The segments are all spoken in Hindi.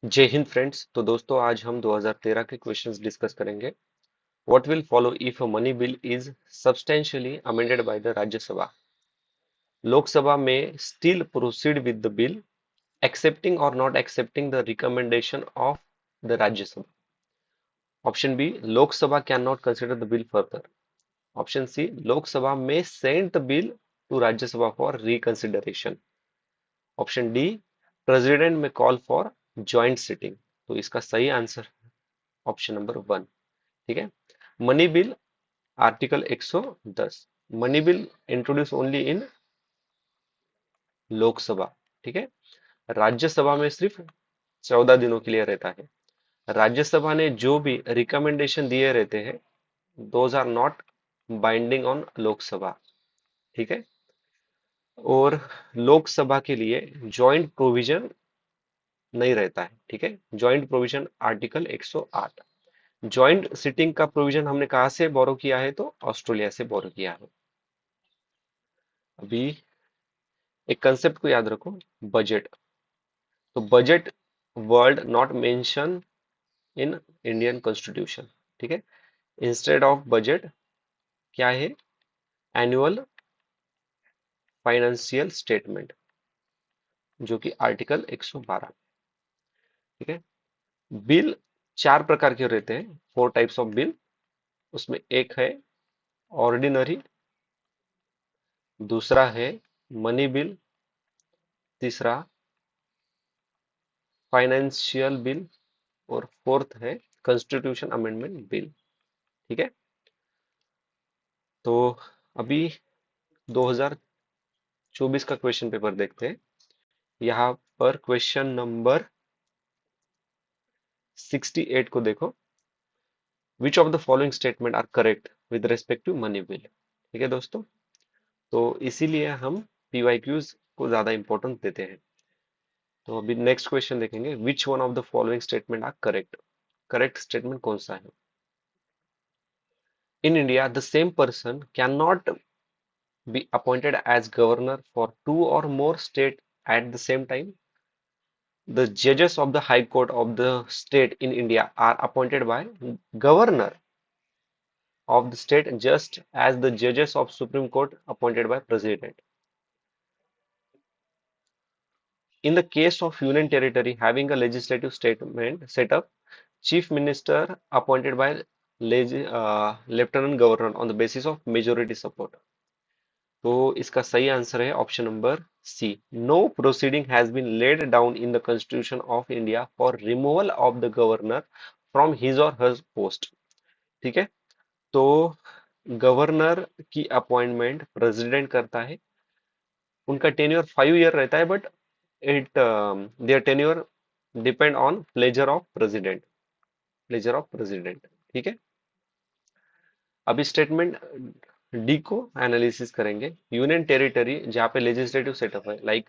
जय हिंद फ्रेंड्स। तो दोस्तों आज हम 2013 के क्वेश्चंस डिस्कस करेंगे। What will follow if a money bill is substantially amended by the Rajya Sabha? Lok Sabha में still proceed with the bill accepting or not accepting the recommendation of the Rajya Sabha. Option B, Lok Sabha cannot consider the bill further. Option C, Lok Sabha may send the bill to Rajya Sabha for reconsideration. Option D, President may call for joint sitting. तो इसका सही आंसर ऑप्शन नंबर 1। ठीक है। Money bill article 110, money bill introduce only in Lok Sabha. ठीक है। राज्यसभा में सिर्फ 14 दिनों के लिए रहता है। राज्यसभा ने जो भी रिकमेंडेशन दिए रहते हैं those are not binding on Lok Sabha. ठीक है। और लोकसभा के लिए जॉइंट प्रोविजन नहीं रहता है। ठीक है। Joint provision article 108। Joint sitting का प्रोविजन हमने कहा से बोरो किया है? तो ऑस्ट्रेलिया से बोरो किया है। अभी एक कंसेप्ट को याद रखो, बजट। तो budget word not mention in Indian constitution. ठीक है। इंस्टेड ऑफ बजट क्या है? एनुअल फाइनेंशियल स्टेटमेंट, जो कि आर्टिकल 112। ठीक है। बिल चार प्रकार के रहते हैं, 4 टाइप्स ऑफ बिल। उसमें एक है ऑर्डिनरी, दूसरा है मनी बिल, तीसरा फाइनेंशियल बिल, और फोर्थ है कॉन्स्टिट्यूशन अमेंडमेंट बिल। ठीक है। तो अभी 2024 का क्वेश्चन पेपर देखते हैं। यहाँ पर क्वेश्चन नंबर 68 को देखो। Which of the following statement are correct with respect to money bill? ठीक है दोस्तों। तो इसीलिए हम पीवाईक्यूज को ज्यादा इंपॉर्टेंस देते हैं। तो अभी नेक्स्ट क्वेश्चन देखेंगे। Which one of the following statement are correct? Correct statement कौन सा है? In India the same person can not be appointed as governor for two or more state at the same time. The judges of the High Court of the state in India are appointed by governor of the state just as the judges of Supreme Court appointed by president. In the case of union territory having a legislative statement set up, chief minister appointed by lieutenant governor on the basis of majority support. तो इसका सही आंसर है option number C. No proceeding has been laid down in the constitution of India for removal of the governor from his or her post. ठीक है। तो गवर्नर की अपॉइंटमेंट प्रेसिडेंट करता है। उनका टेन्योर 5 ईयर रहता है, but it their tenure depend on pleasure of president. Pleasure of president. ठीक है। अभी स्टेटमेंट डी को एनालिसिस करेंगे। यूनियन टेरिटरी जहाँ पे लेजिस्लेटिव सेटअप है, लाइक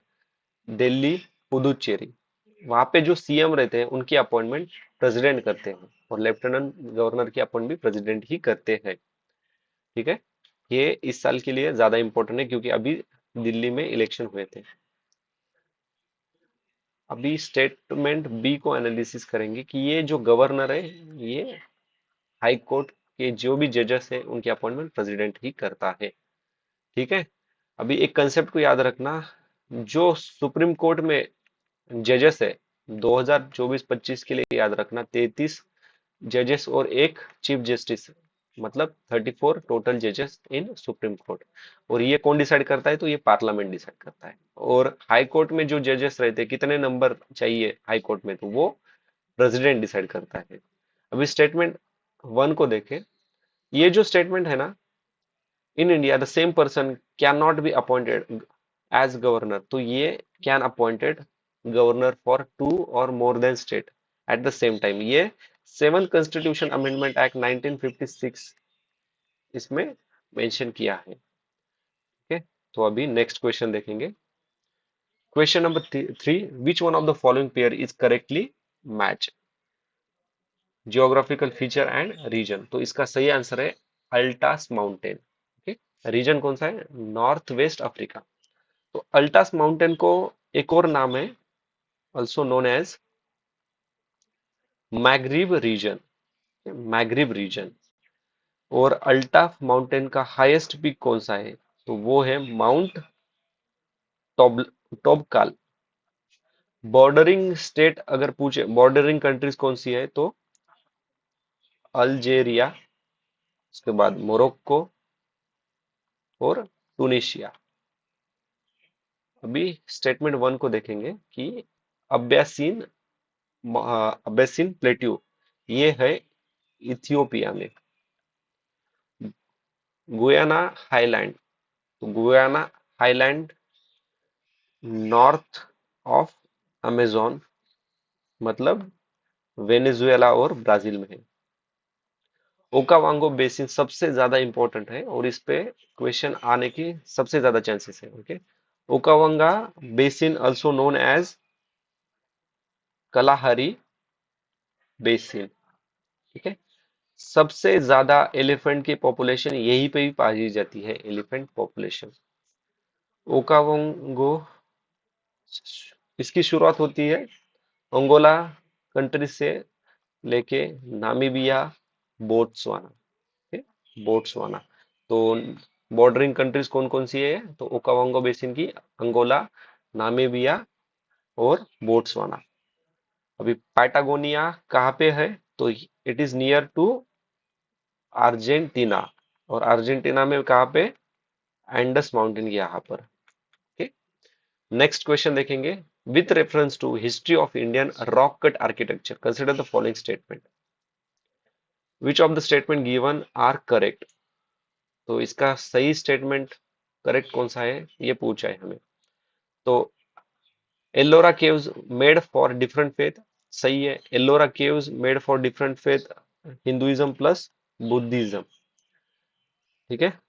दिल्ली, पुदुचेरी, वहां पे जो सीएम रहते हैं उनकी अपॉइंटमेंट प्रेसिडेंट करते हैं, और लेफ्टिनेंट गवर्नर की अपॉइंट भी प्रेसिडेंट ही करते हैं। ठीक है। ये इस साल के लिए ज्यादा इंपॉर्टेंट है क्योंकि अभी दिल्ली में इलेक्शन हुए थे। अभी स्टेटमेंट बी को एनालिसिस करेंगे कि ये जो गवर्नर है, ये हाई कोर्ट के जो भी जजेस है उनकी अपॉइंटमेंट प्रेसिडेंट ही करता है। ठीक है। अभी एक कंसेप्ट को याद रखना, जो सुप्रीम कोर्ट में जजेस है 2024-25 के लिए याद रखना, 33 जजेस और एक चीफ जस्टिस, मतलब 34 टोटल जजेस इन सुप्रीम कोर्ट। और ये कौन डिसाइड करता है? तो ये पार्लियामेंट डिसाइड करता है। और हाई कोर्ट में जो जजेस रहते हैं, कितने नंबर चाहिए हाई कोर्ट में, तो वो प्रेसिडेंट डिसाइड करता है। अभी स्टेटमेंट वन को देखें। ये जो स्टेटमेंट है ना, in India the same person can not be appointed as governor, तो ये can appointed governor for two और more than state at the same time, ये सेवन कॉन्स्टिट्यूशन अमेंडमेंट एक्ट 1956 इसमें मेंशन किया है। ठीक है। तो अभी नेक्स्ट क्वेश्चन देखेंगे। Question number 3, which one of the following pair is correctly match? Geographical feature and region. तो इसका सही आंसर है अल्टास माउंटेन। ओके। रीजन कौन सा है? North west Africa. तो अल्टास माउंटेन को एक और नाम है, also known as Maghreb region, Maghreb region. और अल्टाफ माउंटेन का हाईएस्ट पीक कौन सा है? तो वो है mount Toub Toubkal. Bordering state अगर पूछे, बॉर्डरिंग कंट्रीज कौन सी है, तो अल्जेरिया, उसके बाद मोरक्को और टूनिशिया। अभी स्टेटमेंट वन को देखेंगे कि अब्यासीन अब्यासीन प्लेट्यू ये है इथियोपिया में। गुयाना हाईलैंड, तो Guyana highland north of Amazon, मतलब वेनेजुएला और ब्राजील में है। ओकावांगो बेसिन सबसे ज्यादा इंपॉर्टेंट है और इस पे क्वेश्चन आने की सबसे ज्यादा चांसेस है। Okay, Okavango basin also known as Kalahari basin. ठीक है, सबसे ज्यादा एलिफेंट की पॉपुलेशन यहीं पे भी पाई जाती है, एलिफेंट पॉपुलेशन। ओकावांगो, इसकी शुरुआत होती है अंगोला कंट्री से लेके नामीबिया, बोट्सवाना। ठीक है? बोट्सवाना। तो बॉर्डरिंग कंट्रीज कौन कौन सी है, तो ओकावांगो बेसिन की अंगोला, नामीबिया और बोट्सवाना। अभी पैटागोनिया कहाँ पे है, तो it is near to Argentina. और अर्जेंटीना में कहाँ पे, एंडस माउंटेन के यहाँ पर। ओके, नेक्स्ट क्वेश्चन देखेंगे। With reference to history of Indian rock cut architecture consider the following statement, which of the statement given are correct. तो इसका सही स्टेटमेंट करेक्ट कौन सा है, ये पूछा है हमें। तो Ellora caves made for different faith, सही है। Ellora caves made for different faith, Hinduism plus Buddhism. ठीक है,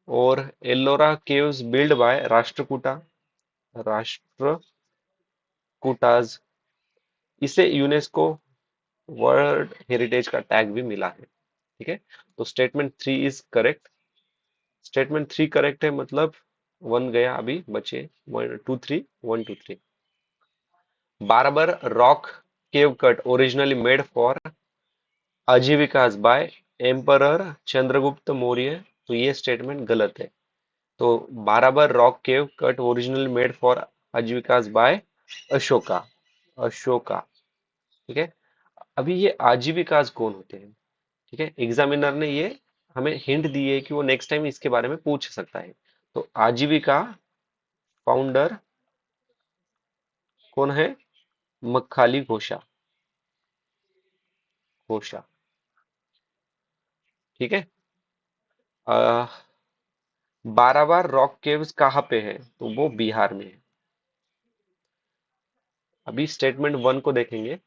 और Ellora caves build by Rashtrakuta, Rashtrakutas. इसे यूनेस्को वर्ल्ड हेरिटेज का टैग भी मिला है। ठीक है, तो statement three is correct. Statement three correct है, मतलब वन गया, अभी बचे one two three, one two three. Barabar rock cave cut originally made for Ajivikas bye emperor Chandragupta Maurya, तो ये स्टेटमेंट गलत है। तो Barabar rock cave cut originally made for Ajivikas by Ashoka, Ashoka. ठीक है, अभी ये आजीविकास कौन होते हैं? ठीक है, एग्जामिनर ने ये हमें हिंट दी है कि वो नेक्स्ट टाइम इसके बारे में पूछ सकता है। तो आजीविका फाउंडर कौन है, मक्खाली घोषा, घोषा। ठीक है, बाराबार रॉक केव्स कहाँ पे है, तो वो बिहार में है। अभी स्टेटमेंट वन को देखेंगे।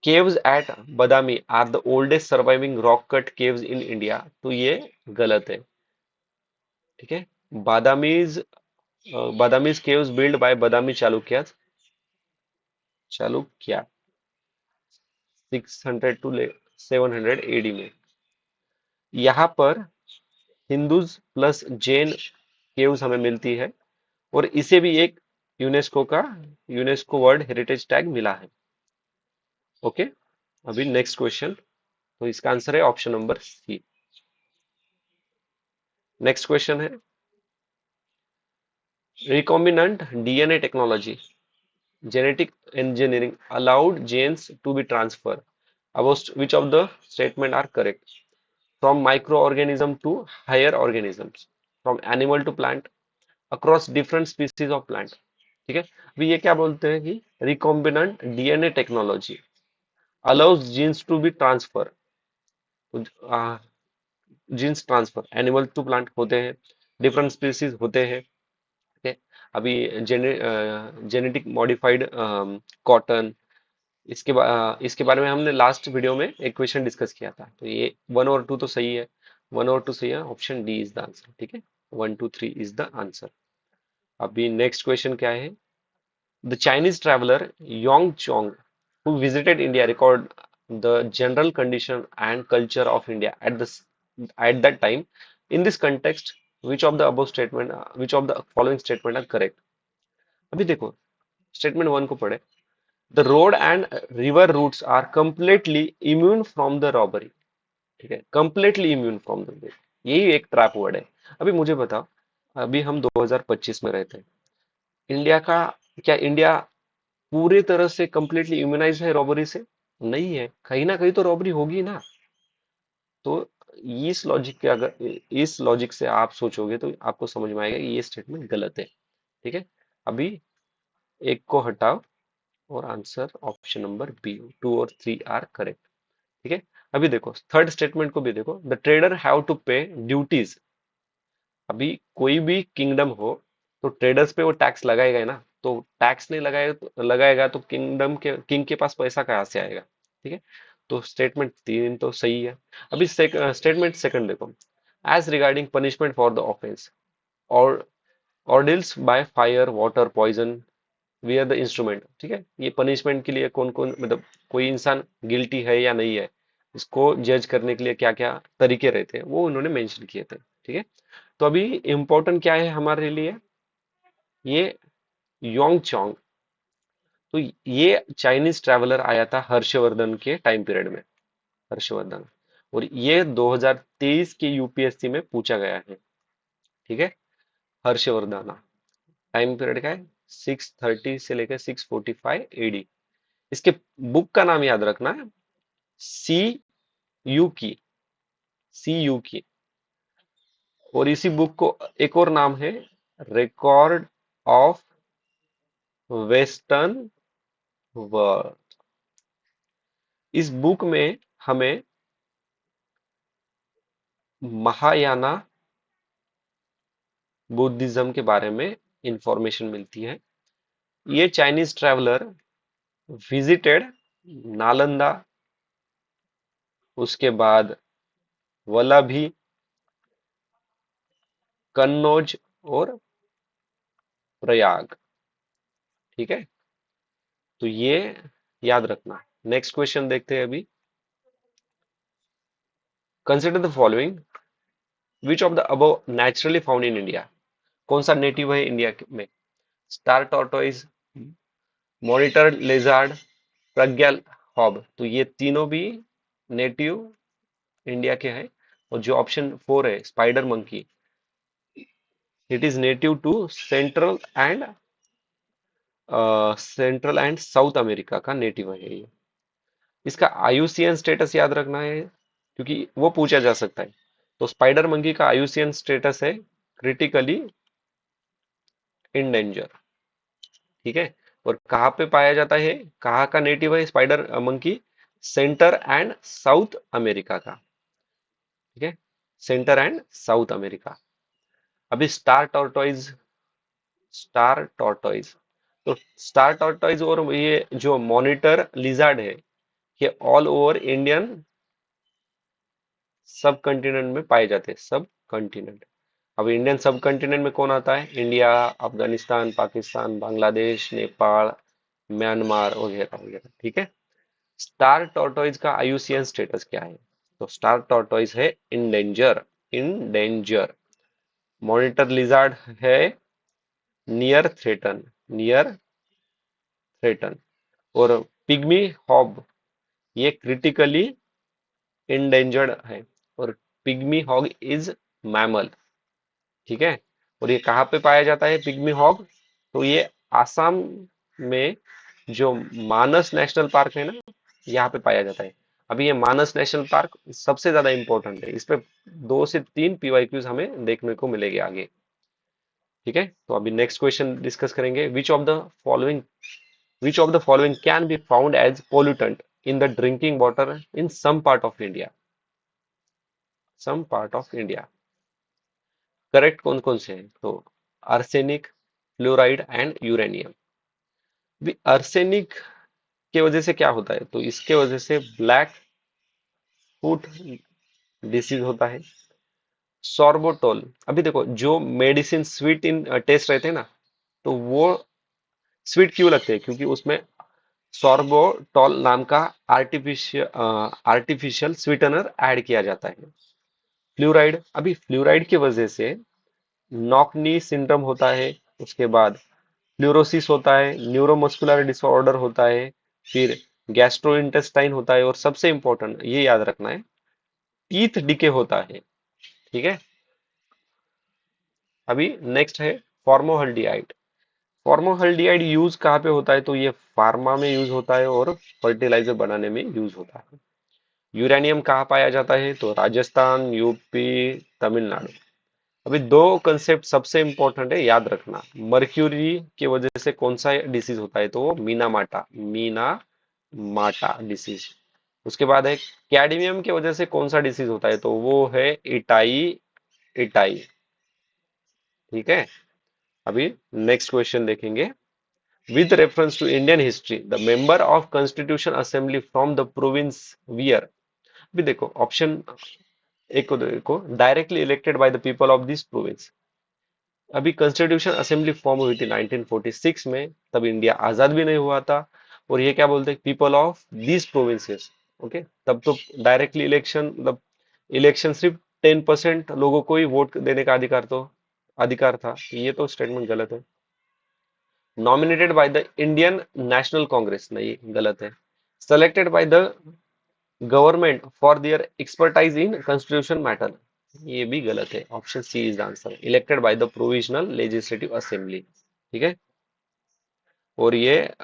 Caves at Badami are the oldest surviving rock cut caves in India, तो ये गलत है। ठीक है, Badami's Badami's caves build by Badami Chalukya, Chalukya 600 to 700 AD में। यहाँ पर हिंदूज प्लस जैन केव्स हमें मिलती है और इसे भी एक यूनेस्को का, यूनेस्को वर्ल्ड हेरिटेज टैग मिला है। ओके, अभी नेक्स्ट क्वेश्चन, तो इसका आंसर है option number C. Next question है, recombinant DNA technology, genetic engineering allowed genes to be transferred. About which of the statement are correct? From microorganism to higher organisms, from animal to plant, across different species of plant. ठीक है, अभी ये क्या बोलते हैं कि recombinant DNA technology allows genes to be transfer, genes transfer animal to plant होते हैं, डिफरेंट स्पीसीज होते हैं। ठीक है, अभी जेनेटिक मॉडिफाइड कॉटन, इसके बारे में हमने लास्ट वीडियो में एक क्वेश्चन डिस्कस किया था। तो ये वन और टू तो सही है, वन और टू सही है, option D is the answer. ठीक है, one two three is the answer. अभी नेक्स्ट क्वेश्चन क्या है, the Chinese traveller Yuan Chwang who visited India record the general condition and culture of India at that time. In this context, which of the following statement are correct? अभी देखो, स्टेटमेंट वन को पढ़े। The road and river routes are completely immune from the robbery. ठीक है, कंप्लीटली इम्यून फ्रॉम द, यही एक ट्रैप वर्ड है। अभी मुझे बताओ, अभी हम 2025 में रहते हैं, इंडिया का, क्या इंडिया पूरी तरह से कंप्लीटली इम्यूनाइज है रॉबरी से? नहीं है, कहीं ना कहीं तो रॉबरी होगी ना। तो इस लॉजिक के, अगर इस लॉजिक से आप सोचोगे तो आपको समझ में आएगा कि ये स्टेटमेंट गलत है। ठीक है, अभी एक को हटाओ और आंसर ऑप्शन नंबर बी, 2 और 3 आर करेक्ट। ठीक है, अभी देखो थर्ड स्टेटमेंट को भी देखो, द ट्रेडर हैव टू पे ड्यूटीज। अभी कोई भी किंगडम हो तो ट्रेडर्स पे वो टैक्स लगाएगा ही ना, तो टैक्स नहीं लगाएगा तो किंग के पास पैसा कहाँ से आएगा? ठीक है, तो स्टेटमेंट 3 तो सही है। अभी स्टेटमेंट सेकंड देखो, as regarding punishment for the offence और ordeals by fire water poison we are the instrument. ठीक है, ये पनिशमेंट के लिए कौन कौन, मतलब कोई इंसान गिल्टी है या नहीं है, इसको जज करने के लिए क्या क्या तरीके रहते हैं वो उन्होंने मेंशन किए थे। ठीक है, तो अभी इम्पोर्टेंट क्या है हमारे लिए, ये योंग चोंग। तो ये चाइनीज ट्रैवलर आया था हर्षवर्धन के टाइम पीरियड में, हर्षवर्धन, और ये 2023 के यूपीएससी में पूछा गया है। ठीक है, हर्षवर्धन टाइम पीरियड का है 630 से लेकर 645 एडी। इसके बुक का नाम याद रखना है, सी यू की, सी यू की। और इसी बुक को एक और नाम है, रिकॉर्ड ऑफ वेस्टर्न वर्ल्ड। इस बुक में हमें महायाना बुद्धिज्म के बारे में इंफॉर्मेशन मिलती है। ये चाइनीज ट्रैवलर विजिटेड नालंदा, उसके बाद वल्लभी, कन्नौज और प्रयाग। ठीक है, तो ये याद रखना। नेक्स्ट क्वेश्चन देखते हैं अभी, consider the following, which of the above naturally found in India? कौन सा नेटिव है इंडिया में? स्टार टॉर्टोइज, मॉनिटर लेजार्ड, प्रज्ञा हॉब। तो ये तीनों भी नेटिव इंडिया के हैं। और जो ऑप्शन 4 है spider monkey, it is native to central and south America का नेटिव है ये। इसका आईयूसीएन स्टेटस याद रखना है, क्योंकि वो पूछा जा सकता है। तो स्पाइडर मंकी का आईयूसीएन स्टेटस है क्रिटिकली इंडेंजर। ठीक है, और कहाँ पे पाया जाता है, कहाँ का नेटिव है spider monkey? Centre and south America का। ठीक है, सेंटर एंड साउथ अमेरिका। अभी स्टार टॉर्टोइज, तो स्टार टॉर्टोइज और ये जो मॉनिटर लिजार्ड है, ये ऑल ओवर इंडियन सब कॉन्टिनेंट में पाए जाते हैं, सब कॉन्टिनेंट। अब इंडियन सब कॉन्टिनेंट में कौन आता है? इंडिया, अफगानिस्तान, पाकिस्तान, बांग्लादेश, नेपाल, म्यांमार वगैरह वगैरह। ठीक है, स्टार टॉर्टोइज का आईयूसीएन स्टेटस क्या है? तो स्टार टॉर्टोइज है इंडेंजर, इंडेंजर। मॉनिटर लिजार्ड है नियर थ्रेटन, नियर थ्रेटन। और पिग्मी हॉब ये क्रिटिकली इंडेंजर्ड है। और पिग्मी हॉग इज मैमल। ठीक है, और ये कहाँ पे पाया जाता है पिग्मी हॉग? तो ये आसाम में जो मानस नेशनल पार्क है ना, यहाँ पे पाया जाता है। अभी ये मानस नेशनल पार्क सबसे ज्यादा इंपॉर्टेंट है, इस पे 2 से 3 पीवाईक्यूज हमें देखने को मिलेंगे आगे। ठीक है, तो अभी नेक्स्ट क्वेश्चन डिस्कस करेंगे, which of the following can be found as pollutant in the drinking water in some part of India? Some part of India, correct कौन कौन से हैं? तो आर्सेनिक, फ्लोराइड एंड यूरेनियम। भी आर्सेनिक की वजह से क्या होता है? तो इसके वजह से ब्लैक फुट डिसीज होता है। सॉर्बोटोल, अभी देखो जो मेडिसिन स्वीट इन टेस्ट रहते हैं ना, तो वो स्वीट क्यों लगते हैं? क्योंकि उसमें सॉर्बोटॉल नाम का आर्टिफिशियल स्वीटनर ऐड किया जाता है। फ्लूराइड, अभी फ्लूराइड की वजह से नॉकनी सिंड्रोम होता है, उसके बाद फ्लूरोसिस होता है, न्यूरोमस्कुलर डिसऑर्डर होता है, फिर गैस्ट्रोइंटेस्टाइन होता है, और सबसे इंपॉर्टेंट ये याद रखना है, टीथ डिके होता है। ठीक है। अभी नेक्स्ट है फॉर्मोहल्डिहाइड। फॉर्मोहल्डिहाइड यूज कहाँ पे होता है, तो ये फार्मा में यूज होता है और फर्टिलाइजर बनाने में यूज होता है। यूरेनियम कहाँ पाया जाता है, तो राजस्थान, यूपी, तमिलनाडु। अभी दो कंसेप्ट सबसे इंपॉर्टेंट है, याद रखना। मर्क्यूरी की वजह से कौन सा डिसीज होता है, तो वो मीना माटा डिसीज। उसके बाद है कैडमियम की वजह से कौन सा डिसीज होता है, तो वो है इटाई इटाई। ठीक है। अभी नेक्स्ट क्वेश्चन देखेंगे। With reference to Indian history, the member of constitution assembly from the province were. अभी देखो ऑप्शन एक को देखो, directly elected by the people of this province. अभी कॉन्स्टिट्यूशन असेंबली फॉर्म हुई थी 1946 में, तब इंडिया आजाद भी नहीं हुआ था। और ये क्या बोलते हैं, people of these provinces. Okay, तब तो डायरेक्टली इलेक्शन, मतलब इलेक्शन सिर्फ 10% लोगों को ही वोट देने का अधिकार था। ये तो स्टेटमेंट गलत है। Nominated by the Indian National Congress, नहीं गलत है। Selected by the government for their expertise in constitution matter, ये भी गलत है। Option C is the answer, elected by the provisional legislative assembly. ठीक है। और ये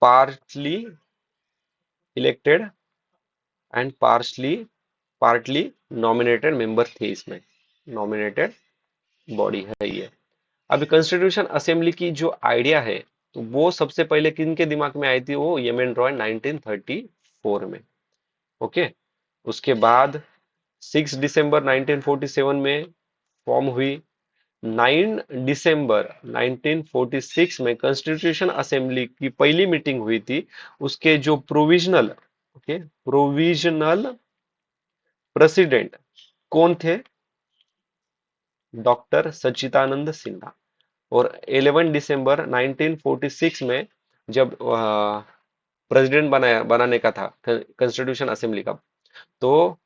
partly elected and partly nominated member थे इसमें, नॉमिनेटेड बॉडी है ये। अभी कॉन्स्टिट्यूशन असेंबली की जो आइडिया है, तो वो सबसे पहले किन के दिमाग में आई थी, वो यमन रॉय 1934 में। ओके। उसके बाद 6 दिसंबर 1947 में फॉर्म हुई। 9 दिसंबर 1946 में कॉन्स्टिट्यूशन असेंबली की पहली मीटिंग हुई थी। उसके जो प्रोविजनल प्रेसिडेंट कौन थे, डॉक्टर सच्चिदानंद सिन्हा। और 11 दिसंबर 1946 में जब प्रेसिडेंट बनाने का था कॉन्स्टिट्यूशन असेंबली का, तो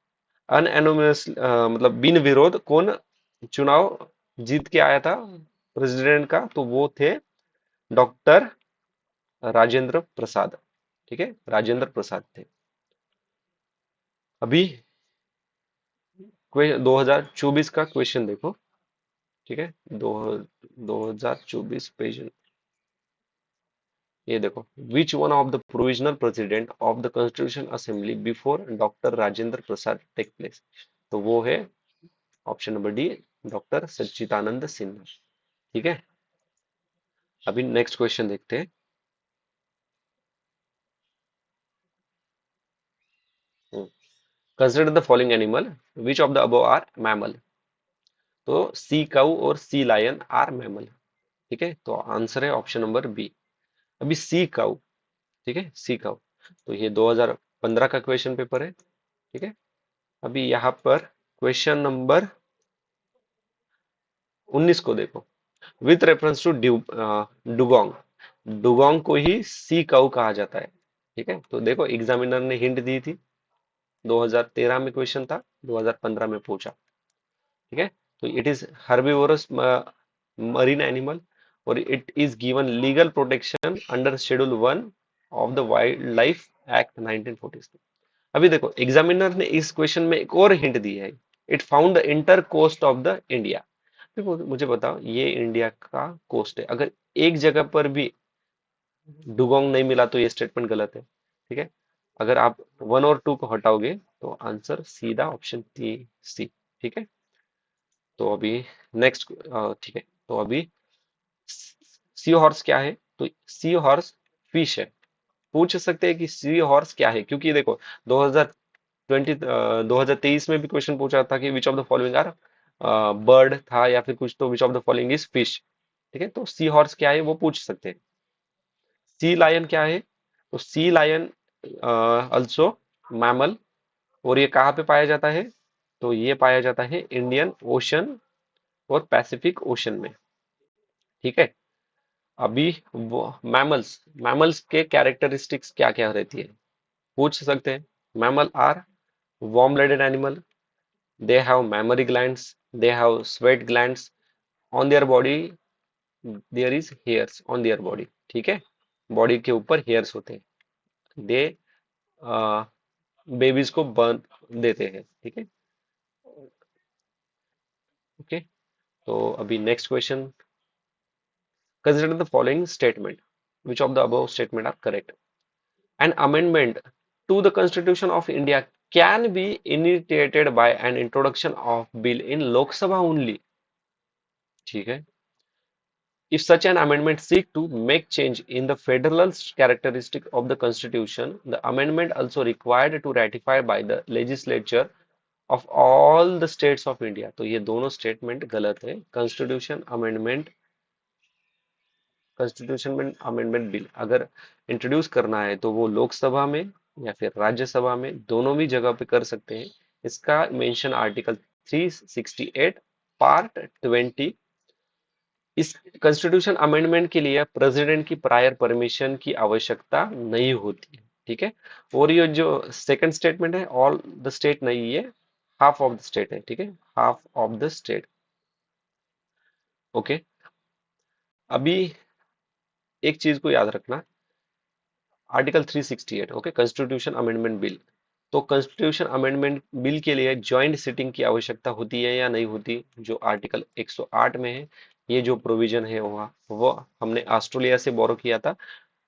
अनएनोमस मतलब बिन विरोध कौन चुनाव जीत के आया था प्रेसिडेंट का, तो वो थे डॉक्टर राजेंद्र प्रसाद। ठीक है, राजेंद्र प्रसाद थे। अभी 2024 का क्वेश्चन देखो। ठीक है, 2024 पेज, ये देखो, which one of the provisional president of the constitution assembly before doctor Rajendra Prasad take place, तो वो है option number D, doctor Sachchidanand Sinha. ठीक है। अभी नेक्स्ट क्वेश्चन देखते हैं। Consider the following animal, which of the above are mammal. तो सी काऊ और सी लायन आर मैमल। ठीक है, तो आंसर है ऑप्शन नंबर बी। अभी सी काऊ, ठीक है, सी काऊ, तो ये 2015 का क्वेश्चन पेपर है। ठीक है। अभी यहाँ पर क्वेश्चन नंबर 19 को देखो। With reference to dugong, dugong को ही सी काऊ कहा जाता है। ठीक है, तो देखो एग्जामिनर ने हिंट दी थी, 2013 में क्वेश्चन था, 2015 में पूछा। ठीक है। तो it is herbivorous marine animal, और it is given legal protection under schedule 1 of the wild life act 1946। अभी देखो एग्जामिनर ने इस क्वेश्चन में एक और हिंट दी है, it found the inter coast of the India. देखो मुझे बताओ, ये इंडिया का कोस्ट है, अगर एक जगह पर भी डुगोंग नहीं मिला तो ये स्टेटमेंट गलत है। ठीक है। अगर आप 1 और 2 को हटाओगे तो आंसर सीधा ऑप्शन सी। ठीक है। तो अभी नेक्स्ट, ठीक है, तो अभी सी हॉर्स क्या है, तो सी हॉर्स फिश है। पूछ सकते हैं कि सी हॉर्स क्या है, क्योंकि देखो 2020 2023 में भी क्वेश्चन पूछा था कि which of the following are bird था या फिर कुछ, तो which of the following is fish. ठीक है, तो सी हॉर्स क्या है वो पूछ सकते हैं। सी लायन क्या है, तो सी लायन अल्सो मैमल, और ये कहाँ पे पाया जाता है, तो ये पाया जाता है इंडियन ओशन और पैसिफिक ओशन में। ठीक है। अभी वो मैमल्स, मैमल्स के कैरेक्टरिस्टिक्स क्या क्या रहती है, पूछ सकते हैं। Mammal are warm blooded animal, they have mammary glands, they have sweat glands on their body, there is hairs on their body, ठीक है, बॉडी के ऊपर हेयर्स होते हैं, दे बेबीज को बर्न देते हैं, ठीक है। ओके, तो अभी next question, consider the following statement, which of the above statement are correct. An amendment to the constitution of India can be initiated by an introduction of bill in Lok Sabha only, ठीक है। If such an amendment seek to make change in the federal characteristic of the constitution, the amendment also required to ratify by the legislature of all the states of India। तो ये दोनों स्टेटमेंट गलत है। कॉन्स्टिट्यूशन में अमेंडमेंट बिल अगर इंट्रोड्यूस करना है तो वो लोकसभा में या फिर राज्यसभा में, दोनों भी जगह पे कर सकते हैं। इसका मेंशन आर्टिकल 368 पार्ट 20। इस कॉन्स्टिट्यूशन अमेंडमेंट के लिए प्रेसिडेंट की प्रायर परमिशन की आवश्यकता नहीं होती है, ठीक है। और ये जो सेकंड स्टेटमेंट है, ऑल द स्टेट नहीं, ये हाफ ऑफ द स्टेट है, ठीक है, half of the state. Okay, अभी एक चीज को याद रखना, article 368, okay, constitution amendment bill. तो कॉन्स्टिट्यूशन अमेंडमेंट बिल के लिए जॉइंट सिटिंग की आवश्यकता होती है या नहीं होती, जो आर्टिकल 108 में है। ये जो प्रोविजन है वो हमने ऑस्ट्रेलिया से बोरो किया था।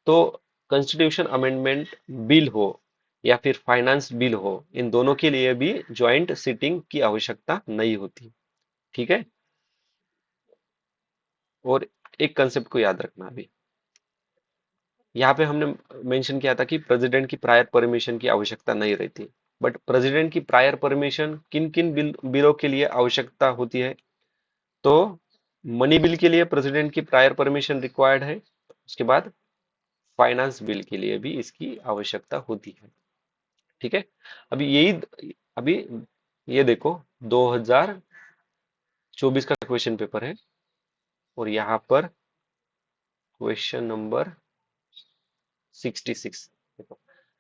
तो कॉन्स्टिट्यूशन अमेंडमेंट बिल हो या फिर फाइनेंस बिल हो, इन दोनों के लिए भी ज्वाइंट सिटिंग की आवश्यकता नहीं होती, ठीक है। और एक कंसेप्ट को याद रखना, अभी यहाँ पे हमने मेंशन किया था कि प्रेसिडेंट की प्रायर परमिशन की आवश्यकता नहीं रहती, बट प्रेसिडेंट की प्रायर परमिशन किन किन बिलों के लिए आवश्यकता होती है, तो मनी बिल के लिए प्रेसिडेंट की प्रायर परमिशन रिक्वायर्ड है। उसके बाद फाइनेंस बिल के लिए भी इसकी आवश्यकता होती है, ठीक है। अभी यही, अभी ये देखो 2024 का क्वेश्चन पेपर है, और यहाँ पर क्वेश्चन नंबर 66 देखो,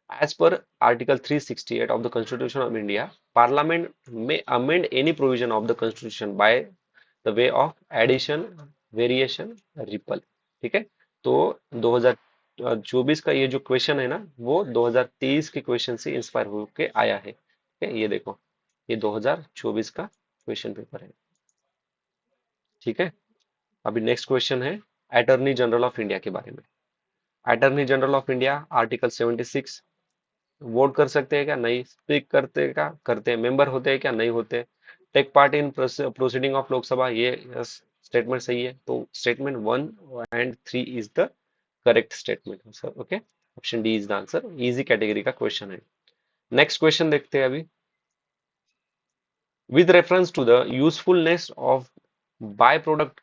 as per article 368 of the constitution of India, parliament may amend any provision of the constitution by the way of addition, variation, repeal, ठीक है। तो 2024 का ये जो क्वेश्चन है ना, वो 2023 के क्वेश्चन से इंस्पायर होके आया है, ठीक है। ये देखो, ये 2024 का क्वेश्चन पेपर है, ठीक है। अभी नेक्स्ट क्वेश्चन है अटॉर्नी जनरल ऑफ इंडिया के बारे में। Attorney general of India article 76, vote कर सकते हैं क्या, नहीं, स्पीक करते हैं क्या, करते हैं, मेंबर होते हैं क्या, नहीं होते, take part in proceeding of Lok Sabha, ये स्टेटमेंट सही है। तो statement 1 and 3 is the correct statement sir, okay, option D is the answer. Easy category का क्वेश्चन है। नेक्स्ट क्वेश्चन देखते हैं अभी, with reference to the usefulness of by product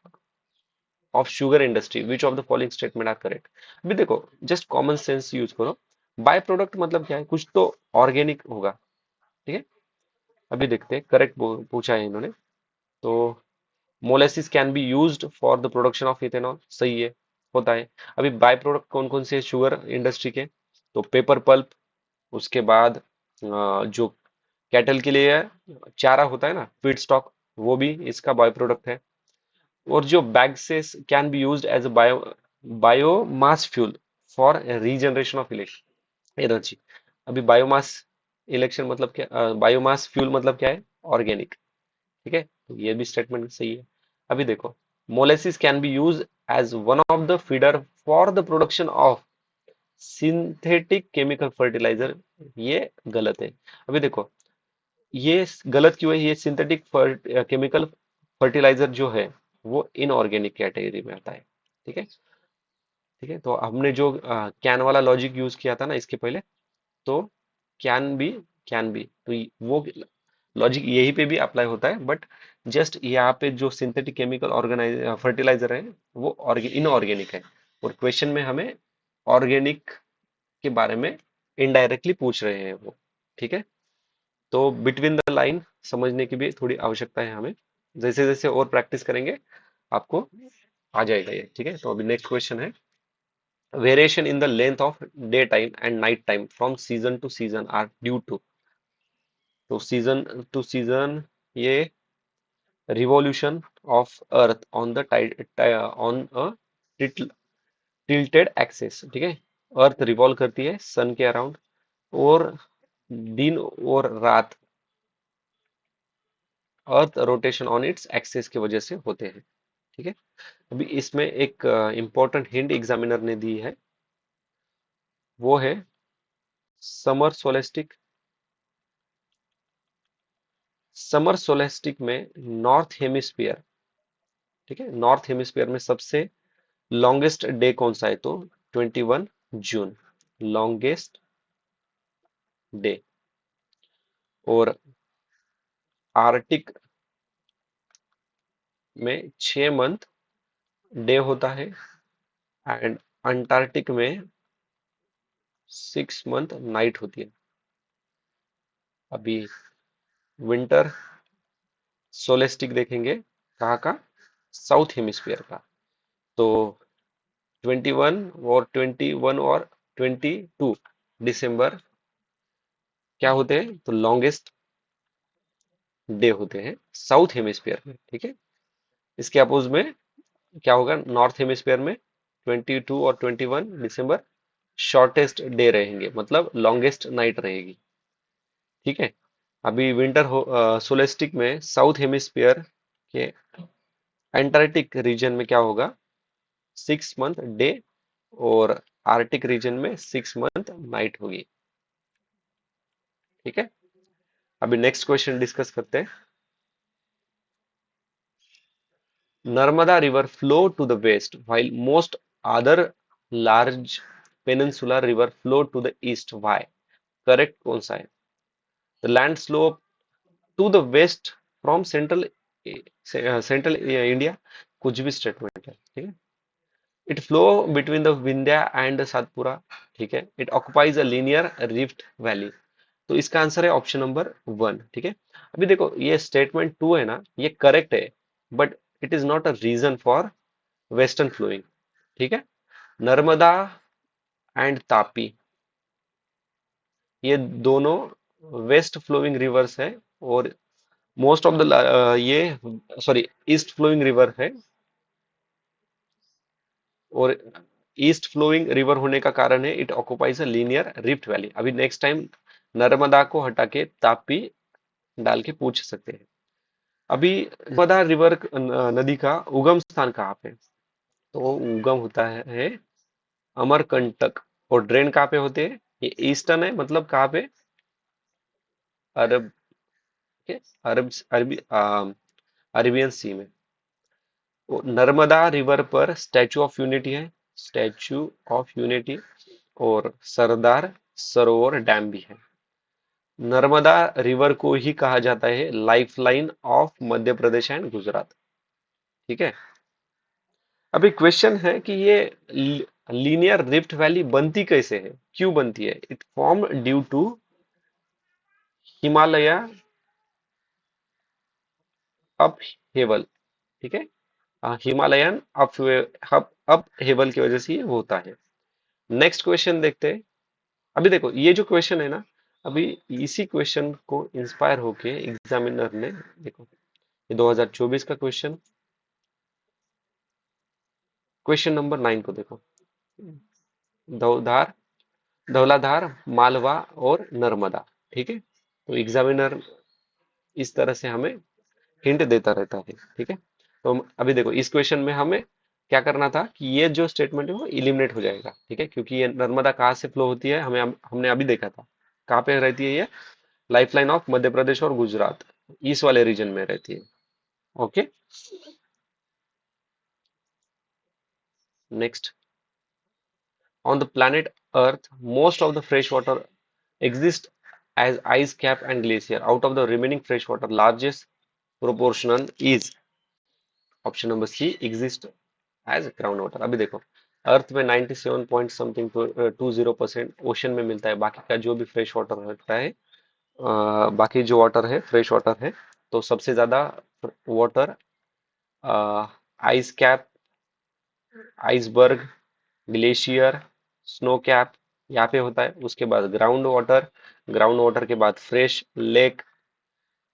of sugar industry which of the following statement are correct. अभी देखो, जस्ट कॉमन सेंस यूज करो, बाय प्रोडक्ट मतलब क्या है, कुछ तो ऑर्गेनिक होगा, ठीक है। अभी देखते हैं, करेक्ट पूछा है इन्होंने। तो molasses can be used for the production of ethanol, सही है, होता है। अभी बाय प्रोडक्ट कौन कौन से शुगर इंडस्ट्री के, तो पेपर पल्प, उसके बाद जो कैटल के लिए चारा होता है ना, फीड स्टॉक, वो भी इसका बाय प्रोडक्ट है। और जो bagasses can be used as a biomass fuel for regeneration of energy. अभी बायोमास इलेक्शन मतलब क्या, बायोमास फ्यूल मतलब क्या है, ऑर्गेनिक, ठीक है। तो ये भी स्टेटमेंट सही है। अभी देखो, molasses can be use as one of the feeder for the production of synthetic chemical fertiliser, ये गलत है। अभी देखो, ये गलत क्यों है, ये सिंथेटिक केमिकल फर्टिलाइजर जो है वो इनऑर्गेनिक कैटेगरी में आता है, ठीक है। ठीक है, तो हमने जो कैन वाला लॉजिक यूज किया था ना इसके पहले, तो कैन बी, कैन बी, तो वो लॉजिक यही पे भी अप्लाई होता है, बट जस्ट यहाँ पे जो सिंथेटिक केमिकल ऑर्गेनाइज फर्टिलाइजर है वो इनऑर्गेनिक है, और क्वेश्चन में हमें ऑर्गेनिक के बारे में इनडायरेक्टली पूछ रहे हैं वो, ठीक है। तो बिटवीन द लाइन समझने की भी थोड़ी आवश्यकता है हमें, जैसे जैसे और प्रैक्टिस करेंगे आपको आ जाएगा ये, ठीक है। तो अभी नेक्स्ट क्वेश्चन है, variation in the length of day time and night time from season to season are due to, तो सीजन टू सीजन ये revolution of earth on the on a tilted axis, ठीक है। अर्थ रिवॉल्व करती है सन के अराउंड, और दिन और रात earth rotation on its axis की वजह से होते हैं, ठीक है। अभी इसमें एक इंपॉर्टेंट हिंट एग्जामिनर ने दी है, वो है समर सोलेस्टिक। समर सोलेस्टिक में नॉर्थ हेमिस्फीयर, ठीक है, नॉर्थ हेमिस्फीयर में सबसे लॉन्गेस्ट डे कौन सा है? तो 21 जून लॉन्गेस्ट डे। और आर्टिक में 6 मंथ डे होता है, एंड अंटार्कटिक में 6 मंथ नाइट होती है। अभी विंटर सोलेस्टिक देखेंगे, कहाँ का? साउथ हेमिस्फीयर का। तो 21 और 22 दिसंबर क्या होते हैं? तो लॉन्गेस्ट डे होते हैं साउथ हेमिस्फीयर में, ठीक है। इसके अपोज में क्या होगा? नॉर्थ हेमिस्फीयर में 22 और 21 दिसंबर शॉर्टेस्ट डे रहेंगे, मतलब लॉन्गेस्ट नाइट रहेगी, ठीक है। अभी विंटर सोलेस्टिक में साउथ हेमिस्फीयर के एंटार्क्टिक रीजन में क्या होगा? 6 मंथ डे, और आर्टिक रीजन में 6 मंथ नाइट होगी, ठीक है। अभी नेक्स्ट क्वेश्चन डिस्कस करते हैं। Narmada river flow to the west while most other large peninsular river flow to the east. Why? Correct कौन सा है? The land slope to the west from central India, कुछ भी स्टेटमेंट है, ठीक है। It flow between the Vindhya and Satpura, ठीक है। It occupies a linear rift valley. तो इसका आंसर है ऑप्शन नंबर 1, ठीक है। अभी देखो, ये स्टेटमेंट 2 है ना, ये करेक्ट है, but it is not a reason for western flowing, ठीक है। नर्मदा एंड तापी, ये दोनों वेस्ट फ्लोइंग रिवर्स है, और मोस्ट ऑफ द ये सॉरी ईस्ट फ्लोइंग रिवर है, और ईस्ट फ्लोइंग रिवर होने का कारण है it occupies a linear rift valley. अभी नेक्स्ट टाइम नर्मदा को हटा के तापी डाल के पूछ सकते हैं। अभी नर्मदा रिवर नदी का उगम स्थान कहाँ पे? तो उगम होता है अमरकंटक। और ड्रेन कहाँ पे होते हैं? ये ईस्टर्न है, मतलब कहाँ पे? अरब के अरब अरेबियन सी में। वो नर्मदा रिवर पर स्टैचू ऑफ यूनिटी है, स्टैचू ऑफ यूनिटी, और सरदार सरोवर डैम भी है। नर्मदा रिवर को ही कहा जाता है lifeline of Madhya Pradesh and Gujarat, ठीक है। अभी क्वेश्चन है कि ये लीनियर रिफ्ट वैली बनती कैसे है, क्यों बनती है? It form due to Himalaya upheaval, ठीक है। हिमालयन अप हेवल की वजह से ये होता है। नेक्स्ट क्वेश्चन देखते हैं। अभी देखो, ये जो क्वेश्चन है ना, अभी इसी क्वेश्चन को इंस्पायर होके एग्जामिनर ने, देखो ये 2024 का क्वेश्चन, क्वेश्चन नंबर 9 को देखो। धौधार धौलाधार, मालवा और नर्मदा, ठीक है। तो एग्जामिनर इस तरह से हमें हिंट देता रहता है, ठीक है। तो अभी देखो, इस क्वेश्चन में हमें क्या करना था कि ये जो स्टेटमेंट है वो इलिमिनेट हो जाएगा, ठीक है, क्योंकि ये नर्मदा कहाँ से फ्लो होती है, हमने अभी देखा था कहाँ पे रहती है ये, लाइफलाइन ऑफ मध्य प्रदेश और गुजरात, ईस्ट वाले रीजन में रहती है। Okay, next. On the planet earth most of the fresh water exist as ice cap and glacier. Out of the remaining fresh water, largest proportion is option number C exist as ground water. अभी देखो, अर्थ में 97 पॉइंट समथिंग 20% ओशन में मिलता है, बाकी का जो भी फ्रेश वाटर रहता है, बाकी जो वाटर है फ्रेश वाटर है, तो सबसे ज्यादा water ice cap, iceberg, glacier, snow cap यहाँ पे होता है। उसके बाद ग्राउंड वाटर, ग्राउंड वाटर के बाद फ्रेश लेक,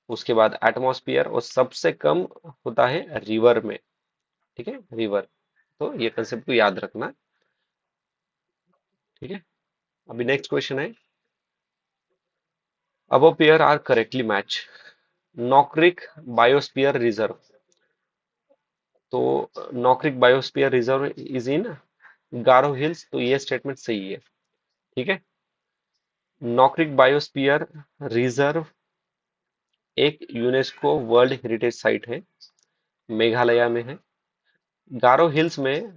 उसके बाद एटमॉस्फेयर, और सबसे कम होता है रिवर में। ठीक है, रिवर। तो ये कंसेप्ट को याद रखना। ठीक है, अभी नेक्स्ट क्वेश्चन है, above pair are correctly match Nokrek biosphere reserve. तो Nokrek biosphere reserve is in Garo hills, तो ये स्टेटमेंट सही है। ठीक है, नॉक्रिक बायोस्फीयर रिजर्व एक यूनेस्को वर्ल्ड हेरिटेज साइट है, मेघालय में है। गारो हिल्स में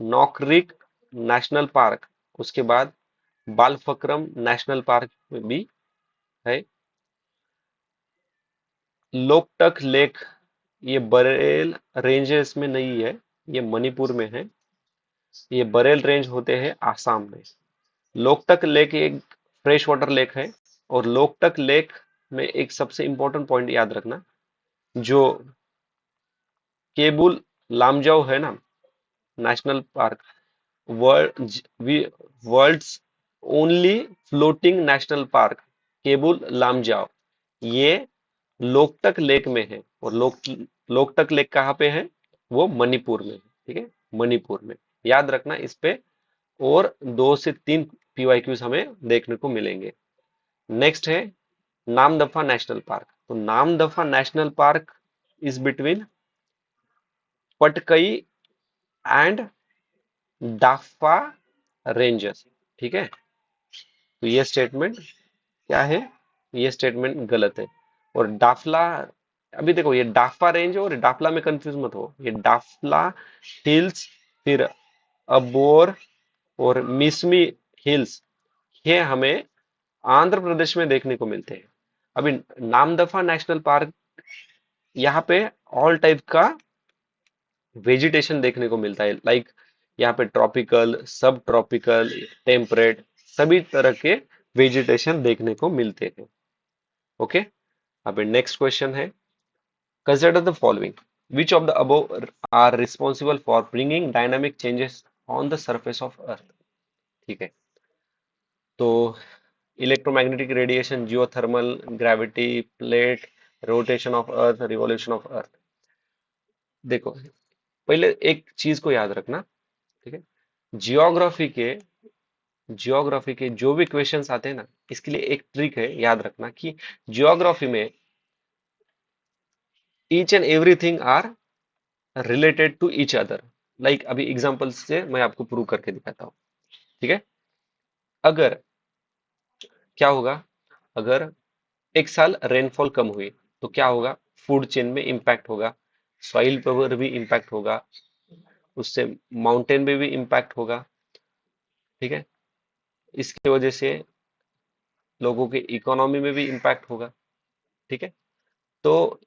नॉकरिक नेशनल पार्क, उसके बाद बालफक्रम नेशनल पार्क में भी है। लोकटक लेक, ये बरेल रेंजेस में नहीं है, ये मणिपुर में है। ये बरेल रेंज होते हैं आसाम में। लोकटक लेक एक फ्रेश वाटर लेक है। और लोकटक लेक में एक सबसे इंपॉर्टेंट पॉइंट याद रखना, जो केबुल लामजाओ है ना national park, world world's only floating national park Keibul Lamjao, ये लोकटक लेक में है। और लोकटक लेक कहाँ पे है? वो मणिपुर में है। ठीक है, मणिपुर में। याद रखना इस पे, और 2 से 3 पीवाईक्यूज हमें देखने को मिलेंगे। नेक्स्ट है नामदफा नेशनल पार्क। तो Namdapha national park is between Patkai and Dapha rangers. ठीक है, तो ये स्टेटमेंट क्या है? ये स्टेटमेंट गलत है। और डाफला, अभी देखो ये डाफा रेंज और डाफला में कंफ्यूज मत हो। ये डाफला हिल्स, फिर अबोर और मिसमी हिल्स, ये हमें आंध्र प्रदेश में देखने को मिलते हैं। अभी नामदफा नेशनल पार्क, यहाँ पे ऑल टाइप का वेजिटेशन देखने को मिलता है। लाइक यहाँ पे ट्रॉपिकल, सब ट्रॉपिकल, टेम्परेट, सभी तरह के वेजिटेशन देखने को मिलते हैं। ओके, अभी नेक्स्ट क्वेश्चन है, consider the following, which of the above are responsible for bringing dynamic changes on the surface of earth. ठीक है, तो electromagnetic radiation, geothermal, gravity, plate, rotation of earth, revolution of earth. देखो, पहले एक चीज को याद रखना। ठीक है, जियोग्राफी के जियोग्राफी के जो भी क्वेश्चंस आते हैं ना, इसके लिए एक ट्रिक है, याद रखना कि जियोग्राफी में each and everything are related to each other. Like अभी एग्जांपल से मैं आपको प्रूव करके दिखाता हूँ। ठीक है, अगर क्या होगा, अगर एक साल रेनफॉल कम हुई, तो क्या होगा? फूड चेन में इंपैक्ट होगा, सॉइल पर भी इंपैक्ट होगा, उससे माउंटेन में भी इंपैक्ट होगा। ठीक है, इसकी वजह से लोगों के इकोनॉमी में भी इंपैक्ट होगा। ठीक है, तो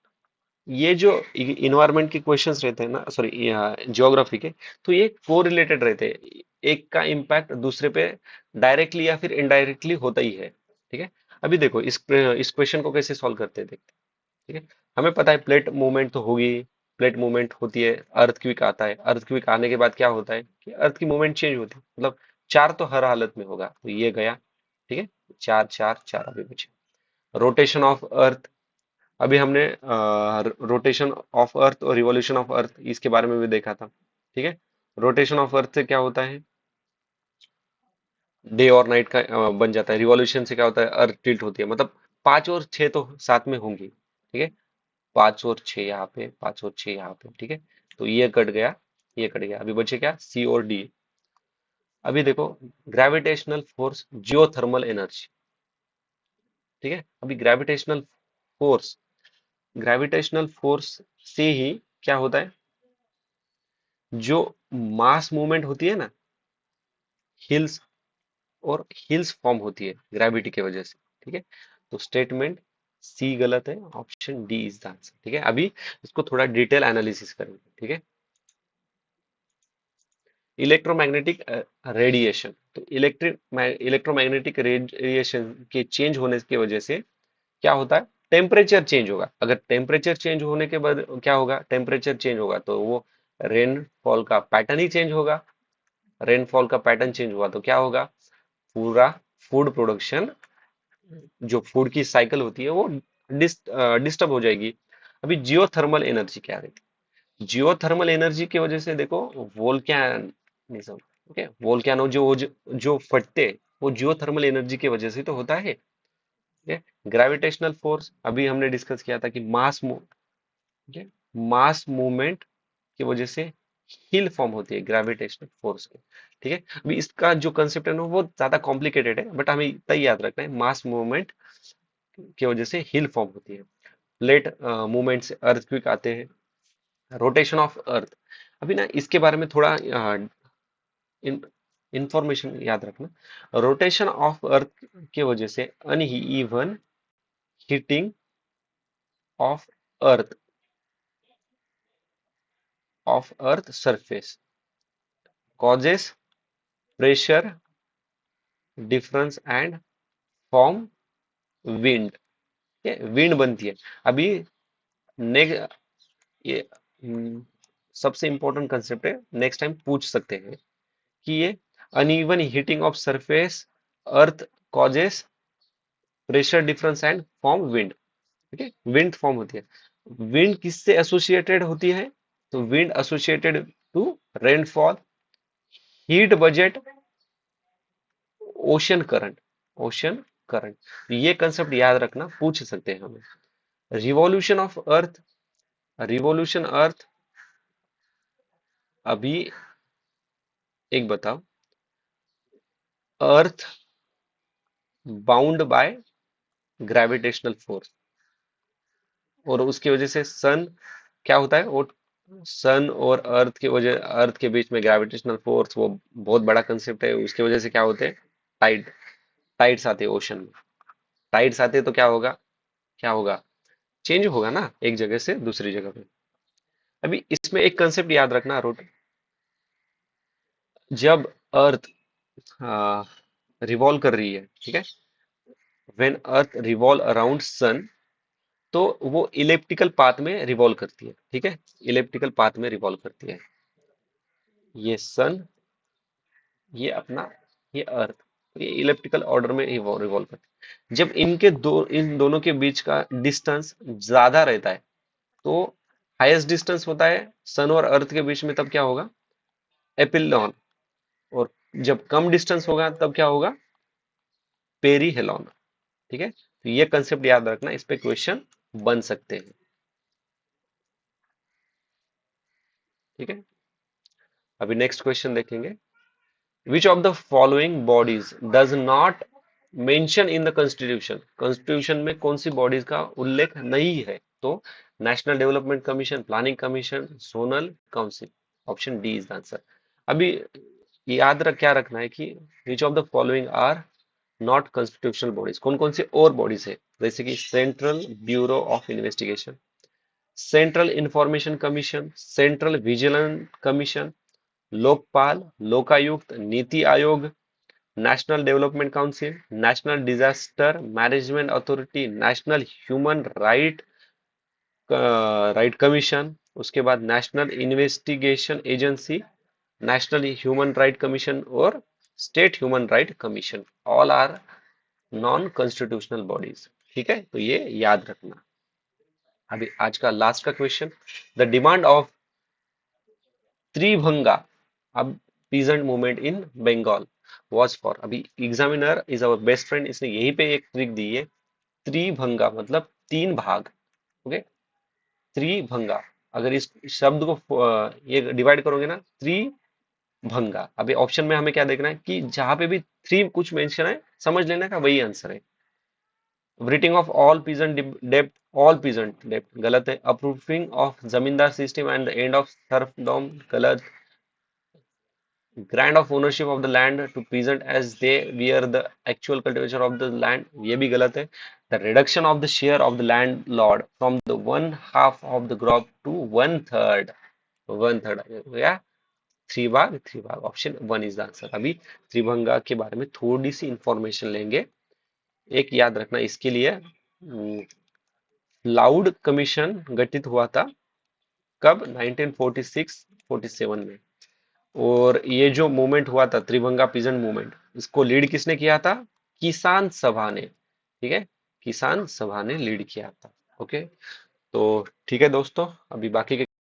ये जो इन्वायरमेंट के क्वेश्चंस रहते हैं ना, सॉरी ज्योग्राफी के, तो ये कोरिलेटेड रहते हैं। एक का इम्पैक्ट दूसरे पे डायरेक्टली या फिर इनडायरेक्टली होता ही है। ठीक है, अभी देखो इस क्वेश्चन को कैसे सॉल्व करते हैं, देखते हैं। ठीक है, हमें पता है प्लेट मूवमेंट तो होगी, प्लेट मूवमेंट होती है, अर्थक्वेक आता है, अर्थक्वेक आने के बाद क्या होता है कि अर्थ की मूवमेंट चेंज होती है। मतलब चार तो हर हालत में होगा, तो ये गया। ठीक है, चार चार चार अभी बचे। रोटेशन ऑफ अर्थ, अभी हमने रोटेशन ऑफ अर्थ और रिवॉल्यूशन ऑफ अर्थ इसके बारे में भी देखा था। ठीक है, रोटेशन ऑफ अर्थ से क्या होता है, डे और नाइट का बन जाता है। रिवॉल्यूशन से क्या होता है, अर्थ टिल्ट होती है। मतलब 5 और 6 तो साथ में होंगी। ठीक है, 5 और 6 यहाँ पे, 5 और 6 यहाँ पे। ठीक है, तो ये कट गया, ये कट गया, अभी बचे क्या, सी और डी। अभी देखो, ग्रेविटेशनल फोर्स, जियोथर्मल एनर्जी। ठीक है, अभी फोर्स ग्रेविटेशनल फोर्स से ही क्या होता है, जो मास मूवमेंट होती है ना, हिल्स, और हिल्स फॉर्म होती है ग्रेविटी की वजह से। ठीक है, तो स्टेटमेंट सी गलत है, option D is the answer. ठीक है, अभी इसको थोड़ा डिटेल एनालिसिस करेंगे। ठीक है, इलेक्ट्रोमैग्नेटिक रेडिएशन, तो इलेक्ट्रोमैग्नेटिक रेडिएशन के चेंज होने की वजह से क्या होता है, टेम्परेचर चेंज होगा। अगर टेम्परेचर चेंज होने के बाद क्या होगा, टेम्परेचर चेंज होगा तो वो रेनफॉल का पैटर्न ही चेंज होगा। रेनफॉल का पैटर्न चेंज हुआ तो क्या होगा, पूरा फूड प्रोडक्शन, जो फूड की साइकिल होती है वो डिस्टर्ब हो जाएगी। अभी जियोथर्मल एनर्जी क्या रहती है? जियोथर्मल एनर्जी की वजह से देखो, वोल्केनिज्म, ओके, वोल्केनो जो फटते हैं, वो जियोथर्मल एनर्जी की वजह से तो होता है। ग्रेविटेशनल फोर्स अभी हमने डिस्कस किया था कि मास मूवमेंट की वजह से हिल फॉर्म होती है ग्रेविटेशनल फोर्स की। ठीक है, अभी इसका जो कंसेप्ट है ना वो ज्यादा कॉम्प्लिकेटेड है, बट हमें इतना ही याद रखना है, मास मूवमेंट की वजह से हिल फॉर्म होती है। प्लेट मूवमेंट से अर्थक्वेक आते हैं। रोटेशन ऑफ अर्थ, अभी ना इसके बारे में थोड़ा इंफॉर्मेशन याद रखना। रोटेशन ऑफ अर्थ की वजह से uneven heating of earth surface causes pressure difference and form wind। Wind बनती है। अभी नेक्स्ट ये सबसे इंपॉर्टेंट कंसेप्ट है, नेक्स्ट टाइम पूछ सकते हैं कि ये uneven heating of surface earth causes pressure difference and form wind. ठीक है, विंड फॉर्म होती है। विंड किससे एसोसिएटेड होती है? तो wind associated to rainfall, heat budget, ocean current. Ocean current ये कंसेप्ट याद रखना, पूछ सकते हैं हमें। Revolution of earth, revolution earth, अभी एक बताओ, earth bound by gravitational force, और उसकी वजह से सन क्या होता है, वो सन और अर्थ की वजह, अर्थ के बीच में ग्रेविटेशनल फोर्स, वो बहुत बड़ा कंसेप्ट है। उसकी वजह से क्या होते हैं? टाइड, टाइड्स आते हैं ओशन में। टाइड्स आते हैं तो क्या होगा, क्या होगा? चेंज होगा ना एक जगह से दूसरी जगह पे। अभी इसमें एक कंसेप्ट याद रखना, जब अर्थ रिवॉल्व कर रही है, ठीक है, when earth revolve around sun, तो वो इलेप्टिकल पाथ में रिवॉल्व करती है। ठीक है, इलेप्टिकल पाथ में रिवॉल्व करती है। ये सन, ये अपना, ये अर्थ, ये इलेप्टिकल ऑर्डर में रिवॉल्व करती है। जब इन दोनों के बीच का डिस्टेंस ज्यादा रहता है, तो हाईएस्ट डिस्टेंस होता है सन और अर्थ के बीच में, तब क्या होगा? एपिलॉन। और जब कम डिस्टेंस होगा तब क्या होगा? पेरीहेलॉन। ठीक है, तो ये कंसेप्ट याद रखना, इस पे क्वेश्चन बन सकते हैं। ठीक है, अभी नेक्स्ट क्वेश्चन देखेंगे। Which of the following bodies does not mention in the constitution? Constitution में कौन सी बॉडीज का उल्लेख नहीं है? तो national development commission, planning commission, zonal council. Option D is the answer. अभी क्या रखना है कि which of the following are not constitutional bodies, कौन कौन से और बॉडीज है? जैसे कि central bureau of investigation, central information commission, central vigilance commission, Lokpal, Lokayukta, नीति Aayog, national development council, national disaster management authority, national human right commission, उसके बाद national investigation agency, national human right commission, और state human right commission. All are non constitutional bodies. ठीक है, तो ये याद रखना। अभी आज का लास्ट का question, the demand of Tebhaga, अब peasant movement in Bengal was for. अभी examiner is our best friend, इसने यही पे एक ट्रिक दी है। त्रिभंगा मतलब तीन भाग। ओके, त्रिभंगा, अगर इस शब्द को ये डिवाइड करोगे ना, त्रिभंगा। अभी ऑप्शन में हमें क्या देखना है कि जहां पे भी थ्री कुछ मेंशन है, समझ लेना का वही आंसर है। Rating of all peasant dept, all peasant डेप्ट गलत है। अप्रूविंग ऑफ जमींदार system and the end of सर्फडॉम गलत। Grant of ownership of the land to peasant as they wear the actual cultivation of the land, ये भी गलत है। The reduction of the share of the land Lord from the one half of the crop to one third, one third या थ्री भाग, option one is the answer. अभी त्रिभंगा के बारे में थोड़ी सी इंफॉर्मेशन लेंगे। एक याद रखना इसके लिए, लाउड कमीशन गठित हुआ था कब? 1946-47 में। और ये जो मूवमेंट हुआ था त्रिभंगा पीजेंट मूवमेंट, इसको लीड किसने किया था? किसान सभा ने। ठीक है, किसान सभा ने लीड किया था। ओके, तो ठीक है दोस्तों, अभी बाकी के